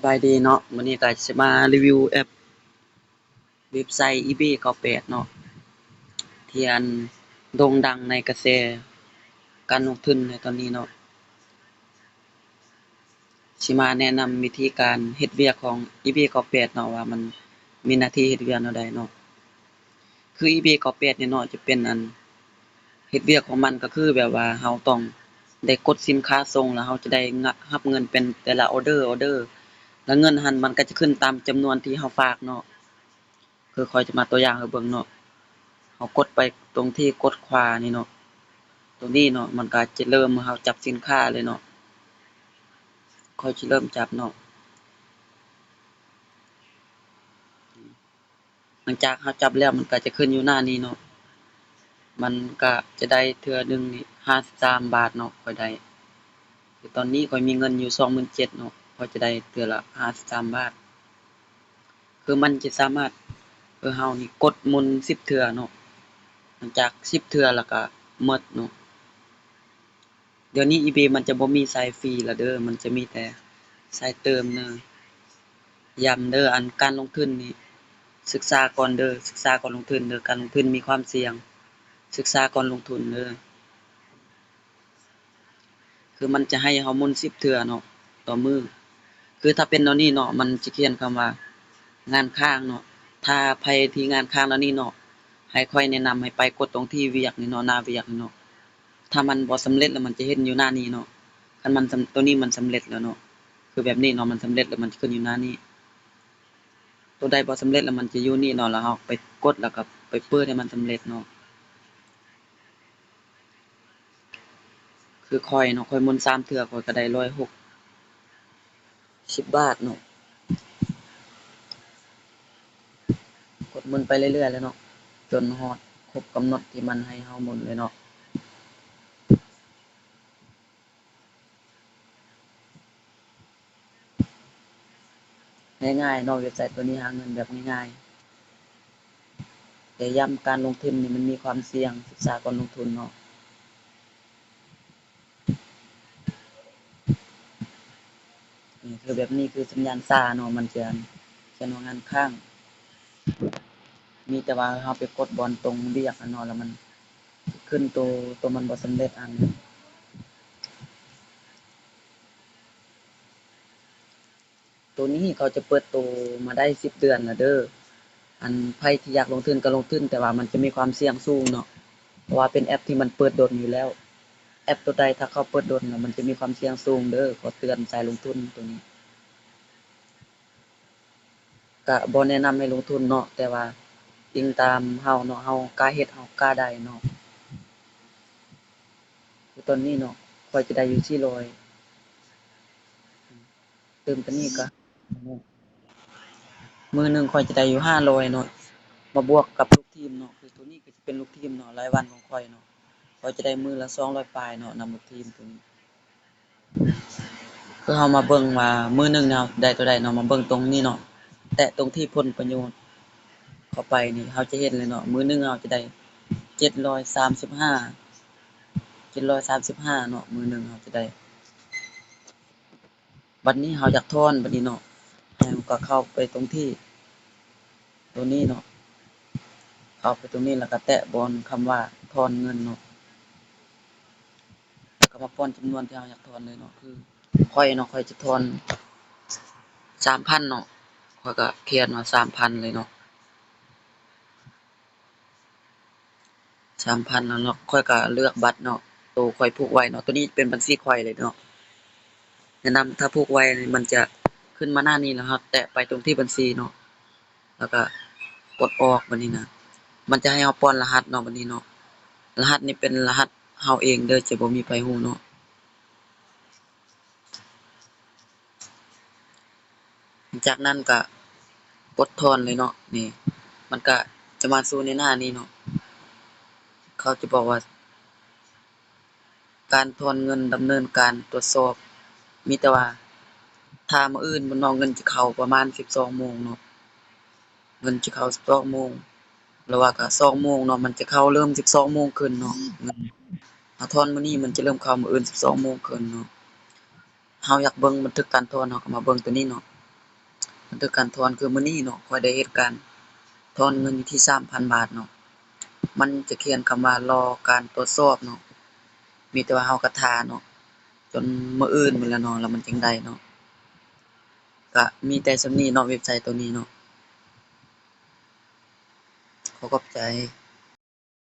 สบายดีเนาะมื้อนี้ก็สิมารีวิวแอปเว็บไซต์ eBay 98เนาะที่โด่งดังในกระแสการลงทุนในตอนนี้เนาะสิมาแนะนำวิธีการเฮ็ดเวียกของ eBay 98เนาะว่ามันมีหน้าที่เฮ็ดเวียกแนวใดเนาะคือ eBay 98เนี่ยเนาะจะเป็นเฮ็ดเวียกของมันก็คือแบบว่าเราต้องได้กดสินค้าส่งแล้วเราจะได้รับเงินเป็นแต่ละออเดอร์แล้วเงินหั้นมันก็จะขึ้นตามจำนวนที่เราฝากเนาะคือข้อยจะมาตัวอย่างให้เบิ่งเนาะ เรากดไปตรงที่กดขวานี่เนาะตรงนี้เนาะมันก็จะเริ่มเราจับสินค้าเลยเนาะค่อยสิเริ่มจับเนาะหลังจากเราจับแล้วมันก็จะขึ้นอยู่หน้านี้เนาะมันก็จะได้เทื่อหนึ่งนี่53 บาทเนาะข้อยได้คือตอนนี้ข้อยมีเงินอยู่27,000เนาะข้อยจะได้เทื่อละ53 บาทคือมันจะสามารถเรานี่กดหมุน10เทื่อเนาะหลังจาก10เทื่อแล้วก็หมดเนาะเดี๋ยวนี้ eBay มันจะบ่มีสายฟรีแล้วเด้อมันจะมีแต่สายเติมเนาะ ย้ำเด้อการลงทุนนี่ศึกษาก่อนเด้อศึกษาก่อนลงทุนเด้อการลงทุนมีความเสี่ยงศึกษาก่อนลงทุนเด้อคือมันจะให้เราหมุน10เทื่อเนาะต่อมื้อคือถ้าเป็นแนวนี้เนาะมันจะเขียนคำว่างานค้างเนาะถ้าไผที่งานค้างแนวนี้เนาะให้ข้อยแนะนำให้ไปกดตรงที่เวียกนี่เนาะหน้าเวียกนี่เนาะถ้ามันบ่สำเร็จแล้วมันจะเห็นอยู่หน้านี้เนาะคันมันตัวนี้มันสำเร็จแล้วเนาะคือแบบนี้เนาะมันสำเร็จแล้วมันจะขึ้นอยู่หน้านี้ ตัวใดบ่สำเร็จแล้วมันจะอยู่นี่เนาะแล้วเราไปกดแล้วก็ไปเปิดให้มันสำเร็จเนาะคือข้อยเนาะข้อยหมุน3เทื่อข้อยก็ได้160บาทเนาะกดหมุนไปเรื่อยๆเลยเนาะจนฮอดครบกำหนดที่มันให้เราหมุนเลยเนาะง่ายๆเนาะเว็บไซต์ตัวนี้หาเงินแบบง่ายๆแต่ย้ำการลงทุนนี่มันมีความเสี่ยงศึกษาก่อนลงทุนเนาะนี่คือแบบนี้คือสัญญาณช้าเนาะมันจะเขียนว่างานค้างมีแต่ว่าเราไปกดบอลตรงเรียกอะเนาะแล้วมันขึ้นตัวมันบ่สำเร็จตัวนี้เขาจะเปิดตัวมาได้10เดือนแล้วเด้อไผที่อยากลงทุนก็ลงทุนแต่ว่ามันจะมีความเสี่ยงสูงเนาะเพราะว่าเป็นแอปที่มันเปิดดนอยู่แล้วแอปตัวใดถ้าเขาเปิดดนน่ะมันจะมีความเสี่ยงสูงเด้อขอเตือนสายลงทุนตัวนี้ก็บ่แนะนำให้ลงทุนเนาะแต่ว่าอิงตามเราเนาะเรากล้าเฮ็ดเรากล้าได้เนาะคือตอนนี้เนาะข้อยจะได้อยู่400เติมตัวนี้ก็มื้อหนึงข้อยจะได้อยู่500เนาะมาบวกกับลูกทีมเนาะคือตัวนี้ก็สิเป็นลูกทีมเนาะรายวันของข้อยเนาะข้อยจะได้มื้อละ200ปลายเนาะนำลูกทีมตัวนี้ คือเรามาเบิ่งว่ามื้อหนึ่งเนี่ยเราได้เท่าใดเนาะมาเบิ่งตรงนี้เนาะแตะตรงที่ผลประโยชน์เข้าไปนี่เราจะเห็นเลยเนาะมื้อหนึ่งเราจะได้735 735เนาะมื้อหนึ่งเราจะได้บัดนี้เราอยากถอนบัดนี้เนาะเราก็เข้าไปตรงที่ตัวนี้เนาะเข้าไปตรงนี้แล้วก็แตะบนคำว่าถอนเงินเนาะแล้วก็มาป้อนจำนวนที่เราอยากถอนเลยเนาะคือข้อยเนาะข้อยจะถอน 3,000เนาะข้อยก็เขียนว่า3,000เลยเนาะ 3,000แล้วเนาะข้อยก็เลือกบัตรเนาะตัวข้อยผูกไว้เนาะตัวนี้เป็นบัญชีข้อยเลยเนาะแนะนำถ้าผูกไว้นี่มันจะขึ้นมาหน้านี้แล้วครับแตะไปตรงที่บัญชีเนาะแล้วก็กดออกบัดนี้นะมันจะให้เราป้อนรหัสเนาะบัดนี้เนาะรหัสนี่เป็นรหัสเราเองเด้อจะบ่มีไผรู้เนาะจากนั้นก็กดถอนเลยเนาะนี่มันก็จะมาสู่ในหน้านี้เนาะเขาจะบอกว่าการถอนเงินดำเนินการตรวจสอบมีแต่ว่าถ้ามื้ออื่นบ่เนาะเงินจะเข้าประมาณ12โมงเนาะเงินจะเข้า12โมงหรือว่าก็2โมงเนาะมันจะเข้าเริ่ม12โมงขึ้นเนาะเงินถ้าถอนมื้อนี้มันจะเริ่มเข้ามื้ออื่น12โมงขึ้นเนาะเราอยากเบิ่งบันทึกการถอนเราก็มาเบิ่งตัวนี้เนาะ บันทึกการถอนคือมื้อนี้เนาะข้อยได้เฮ็ดการถอนเงินอยู่ที่ 3,000 บาทเนาะมันจะเขียนคำว่ารอการตรวจสอบเนาะมีแต่ว่าเราก็ท่าเนาะจนมื้ออื่นพู้นแหล้วเนาะแล้วมันจึงได้เนาะก็มีแต่ส่ำนี้เนาะเว็บไซต์ตัวนี้เนาะขอขอบใจ